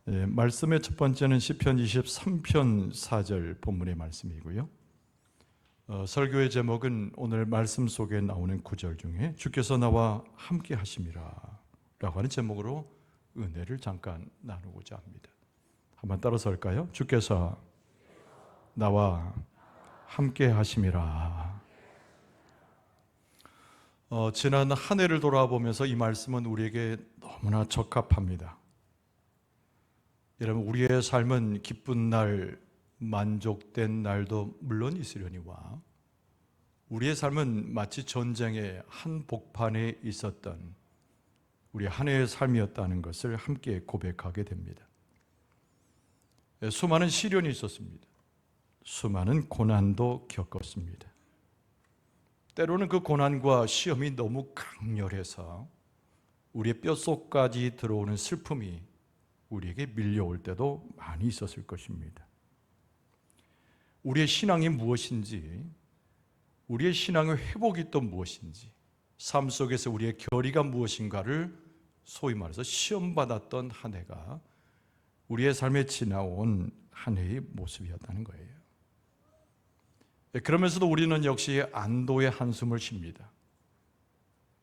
말씀의 첫 번째는 시편 23편 4절 본문의 말씀이고요. 설교의 제목은 오늘 말씀 속에 나오는 구절 중에 주께서 나와 함께 하심이라 라고 하는 제목으로 은혜를 잠깐 나누고자 합니다. 한번 따라서 할까요? 주께서 나와 함께 하심이라. 지난 한 해를 돌아보면서 이 말씀은 우리에게 너무나 적합합니다. 여러분, 우리의 삶은 기쁜 날, 만족된 날도 물론 있으려니와 우리의 삶은 마치 전쟁의 한복판에 있었던 우리 한 해의 삶이었다는 것을 함께 고백하게 됩니다. 수많은 시련이 있었습니다. 수많은 고난도 겪었습니다. 때로는 그 고난과 시험이 너무 강렬해서 우리의 뼛속까지 들어오는 슬픔이 우리에게 밀려올 때도 많이 있었을 것입니다. 우리의 신앙이 무엇인지, 우리의 신앙의 회복이 또 무엇인지, 삶 속에서 우리의 결의가 무엇인가를 소위 말해서 시험받았던 한 해가 우리의 삶에 지나온 한 해의 모습이었다는 거예요. 그러면서도 우리는 역시 안도의 한숨을 쉽니다.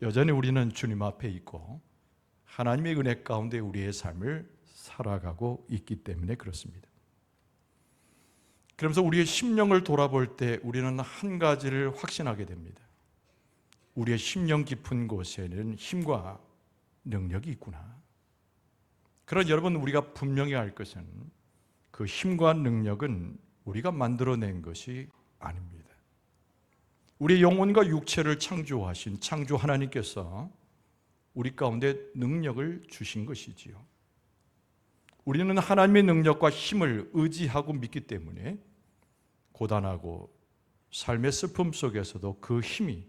여전히 우리는 주님 앞에 있고 하나님의 은혜 가운데 우리의 삶을 살아가고 있기 때문에 그렇습니다. 그러면서 우리의 심령을 돌아볼 때 우리는 한 가지를 확신하게 됩니다. 우리의 심령 깊은 곳에는 힘과 능력이 있구나. 그러나 여러분, 우리가 분명히 알 것은 그 힘과 능력은 우리가 만들어낸 것이 아닙니다. 우리의 영혼과 육체를 창조하신 창조 하나님께서 우리 가운데 능력을 주신 것이지요. 우리는 하나님의 능력과 힘을 의지하고 믿기 때문에 고단하고 삶의 슬픔 속에서도 그 힘이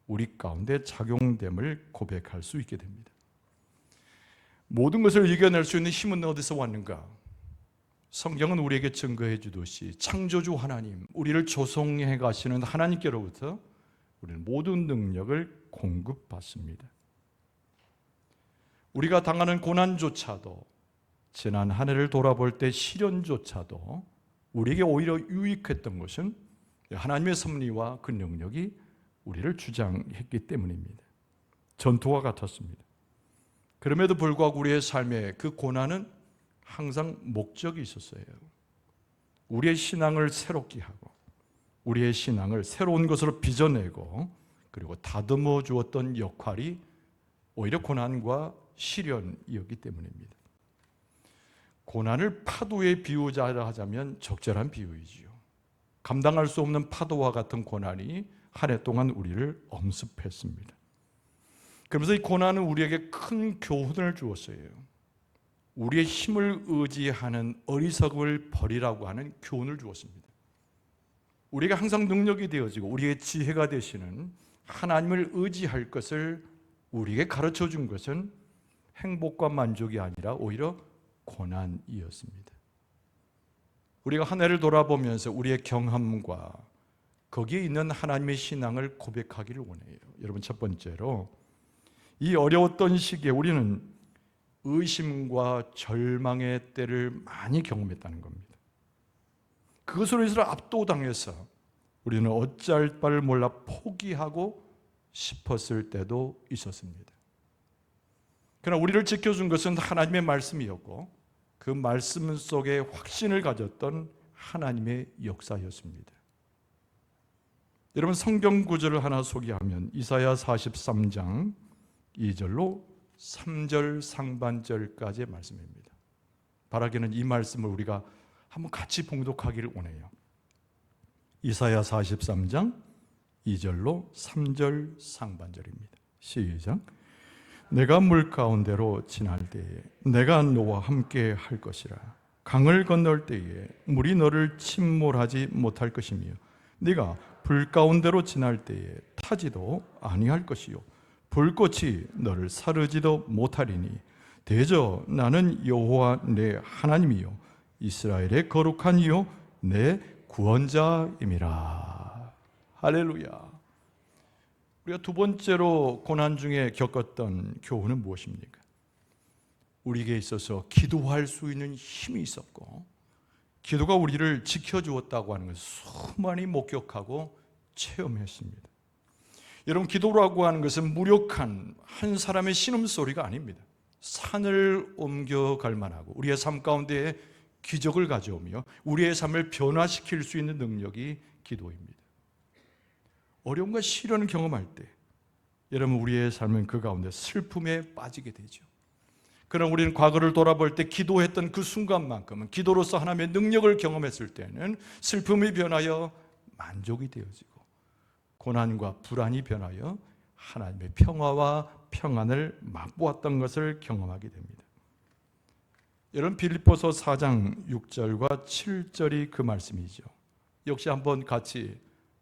우리 가운데 작용됨을 고백할 수 있게 됩니다. 모든 것을 이겨낼 수 있는 힘은 어디서 왔는가? 성경은 우리에게 증거해 주듯이 창조주 하나님, 우리를 조성해 가시는 하나님께로부터 우리는 모든 능력을 공급받습니다. 우리가 당하는 고난조차도, 지난 한 해를 돌아볼 때 시련조차도 우리에게 오히려 유익했던 것은 하나님의 섭리와 그 능력이 우리를 주장했기 때문입니다. 전투와 같았습니다. 그럼에도 불구하고 우리의 삶에 그 고난은 항상 목적이 있었어요. 우리의 신앙을 새롭게 하고 우리의 신앙을 새로운 것으로 빚어내고 그리고 다듬어 주었던 역할이 오히려 고난과 시련이었기 때문입니다. 고난을 파도에 비유자 하자면 적절한 비유이지요. 감당할 수 없는 파도와 같은 고난이 한 해 동안 우리를 엄습했습니다. 그러면서 이 고난은 우리에게 큰 교훈을 주었어요. 우리의 힘을 의지하는 어리석음을 버리라고 하는 교훈을 주었습니다. 우리가 항상 능력이 되어지고 우리의 지혜가 되시는 하나님을 의지할 것을 우리에게 가르쳐 준 것은 행복과 만족이 아니라 오히려 고난이었습니다. 우리가 한 해를 돌아보면서 우리의 경험과 거기에 있는 하나님의 신앙을 고백하기를 원해요. 여러분, 첫 번째로 이 어려웠던 시기에 우리는 의심과 절망의 때를 많이 경험했다는 겁니다. 그것으로 인해서 압도당해서 우리는 어찌할 바를 몰라 포기하고 싶었을 때도 있었습니다. 그러나 우리를 지켜준 것은 하나님의 말씀이었고 그 말씀 속에 확신을 가졌던 하나님의 역사였습니다. 여러분, 성경 구절을 하나 소개하면 이사야 43장 2절로 3절 상반절까지의 말씀입니다. 바라기는 이 말씀을 우리가 한번 같이 봉독하기를 원해요. 이사야 43장 2절로 3절 상반절입니다. 시작. 내가 물 가운데로 지날 때에 내가 너와 함께 할 것이라. 강을 건널 때에 물이 너를 침몰하지 못할 것이며 네가 불 가운데로 지날 때에 타지도 아니할 것이요 불꽃이 너를 사르지도 못하리니 대저 나는 여호와 내 하나님이요 이스라엘의 거룩한 이요 내 구원자임이라. 할렐루야. 우리가 두 번째로 고난 중에 겪었던 교훈은 무엇입니까? 우리에게 있어서 기도할 수 있는 힘이 있었고, 기도가 우리를 지켜주었다고 하는 것을 수많이 목격하고 체험했습니다. 여러분, 기도라고 하는 것은 무력한 한 사람의 신음소리가 아닙니다. 산을 옮겨갈 만하고 우리의 삶 가운데 기적을 가져오며 우리의 삶을 변화시킬 수 있는 능력이 기도입니다. 어려움과 시련을 경험할 때 여러분, 우리의 삶은 그 가운데 슬픔에 빠지게 되죠. 그러나 우리는 과거를 돌아볼 때 기도했던 그 순간만큼은, 기도로서 하나님의 능력을 경험했을 때는 슬픔이 변하여 만족이 되어지고 고난과 불안이 변하여 하나님의 평화와 평안을 맛보았던 것을 경험하게 됩니다. 여러분, 빌립보서 4장 6절과 7절이 그 말씀이죠. 역시 한번 같이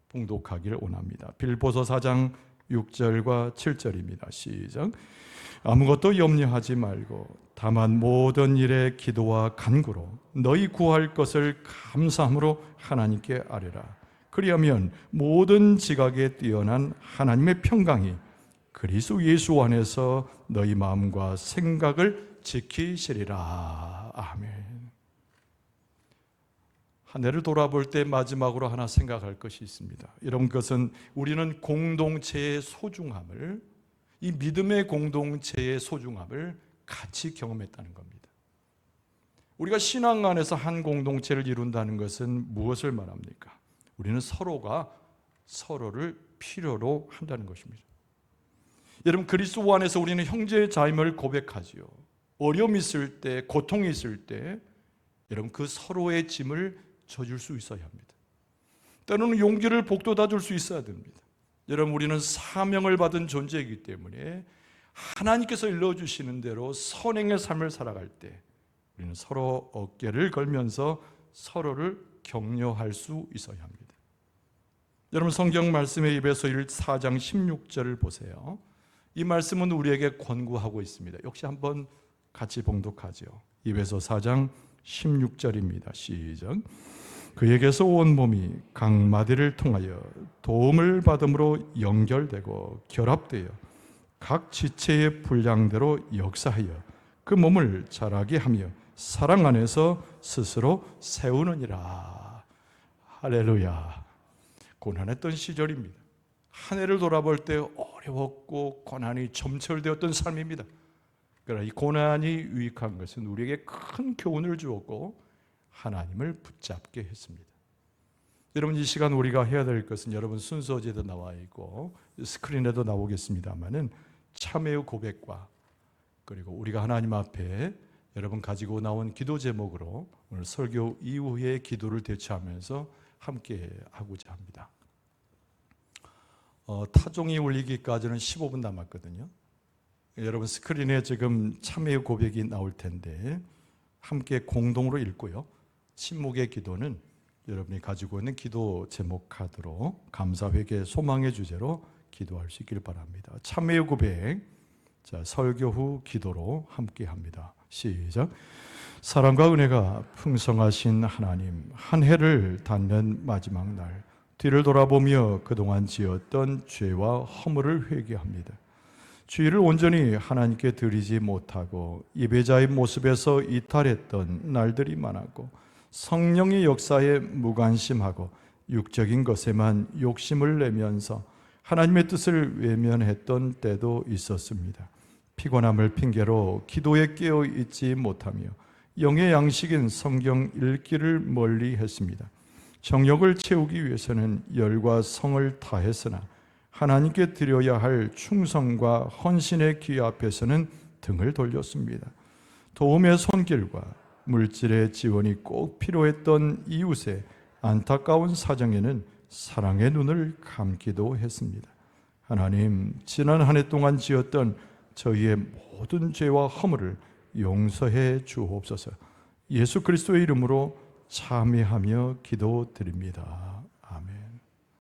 봉독하기를 원합니다. 빌립보서 4장 6절과 7절입니다. 시작. 아무것도 염려하지 말고 다만 모든 일에 기도와 간구로 너희 구할 것을 감사함으로 하나님께 아뢰라. 그리하면 모든 지각에 뛰어난 하나님의 평강이 그리스도 예수 안에서 너희 마음과 생각을 지키시리라. 아멘. 한 해를 돌아볼 때 마지막으로 하나 생각할 것이 있습니다. 여러분, 그것은 우리는 공동체의 소중함을, 이 믿음의 공동체의 소중함을 같이 경험했다는 겁니다. 우리가 신앙 안에서 한 공동체를 이룬다는 것은 무엇을 말합니까? 우리는 서로가 서로를 필요로 한다는 것입니다. 여러분, 그리스도 안에서 우리는 형제 자임을 고백하지요. 어려움이 있을 때, 고통이 있을 때 여러분, 그 서로의 짐을 져줄 수 있어야 합니다. 때로는 용기를 북돋아 줄 수 있어야 됩니다. 여러분, 우리는 사명을 받은 존재이기 때문에 하나님께서 일러주시는 대로 선행의 삶을 살아갈 때 우리는 서로 어깨를 걸면서 서로를 격려할 수 있어야 합니다. 여러분, 성경 말씀의 에베소 4장 16절을 보세요. 이 말씀은 우리에게 권고하고 있습니다. 역시 한번 같이 봉독하죠. 에베소 4장 16절입니다. 시작. 그에게서 온 몸이 각 마디를 통하여 도움을 받음으로 연결되고 결합되어 각 지체의 분량대로 역사하여 그 몸을 자라게 하며 사랑 안에서 스스로 세우느니라. 할렐루야. 고난했던 시절입니다. 한 해를 돌아볼 때 어려웠고 고난이 점철되었던 삶입니다. 그러나 이 고난이 유익한 것은 우리에게 큰 교훈을 주었고 하나님을 붙잡게 했습니다. 여러분, 이 시간 우리가 해야 될 것은, 여러분 순서지에도 나와 있고 스크린에도 나오겠습니다마는 참회의 고백과, 그리고 우리가 하나님 앞에 여러분 가지고 나온 기도 제목으로 오늘 설교 이후에 기도를 대처하면서 함께 하고자 합니다. 타종이 울리기까지는 15분 남았거든요. 여러분, 스크린에 지금 참회의 고백이 나올 텐데 함께 공동으로 읽고요. 침묵의 기도는 여러분이 가지고 있는 기도 제목 카드로 감사, 회개, 소망의 주제로 기도할 수 있기를 바랍니다. 참회의 고백, 자, 설교 후 기도로 함께 합니다. 시작. 사랑과 은혜가 풍성하신 하나님, 한 해를 닫는 마지막 날, 뒤를 돌아보며 그동안 지었던 죄와 허물을 회개합니다. 주의를 온전히 하나님께 드리지 못하고 예배자의 모습에서 이탈했던 날들이 많았고, 성령의 역사에 무관심하고 육적인 것에만 욕심을 내면서 하나님의 뜻을 외면했던 때도 있었습니다. 피곤함을 핑계로 기도에 깨어 있지 못하며 영의 양식인 성경 읽기를 멀리 했습니다. 정욕을 채우기 위해서는 열과 성을 다했으나 하나님께 드려야 할 충성과 헌신의 기회 앞에서는 등을 돌렸습니다. 도움의 손길과 물질의 지원이 꼭 필요했던 이웃의 안타까운 사정에는 사랑의 눈을 감기도 했습니다. 하나님, 지난 한 해 동안 지었던 저희의 모든 죄와 허물을 용서해 주옵소서. 예수 그리스도의 이름으로 참회하며 기도드립니다.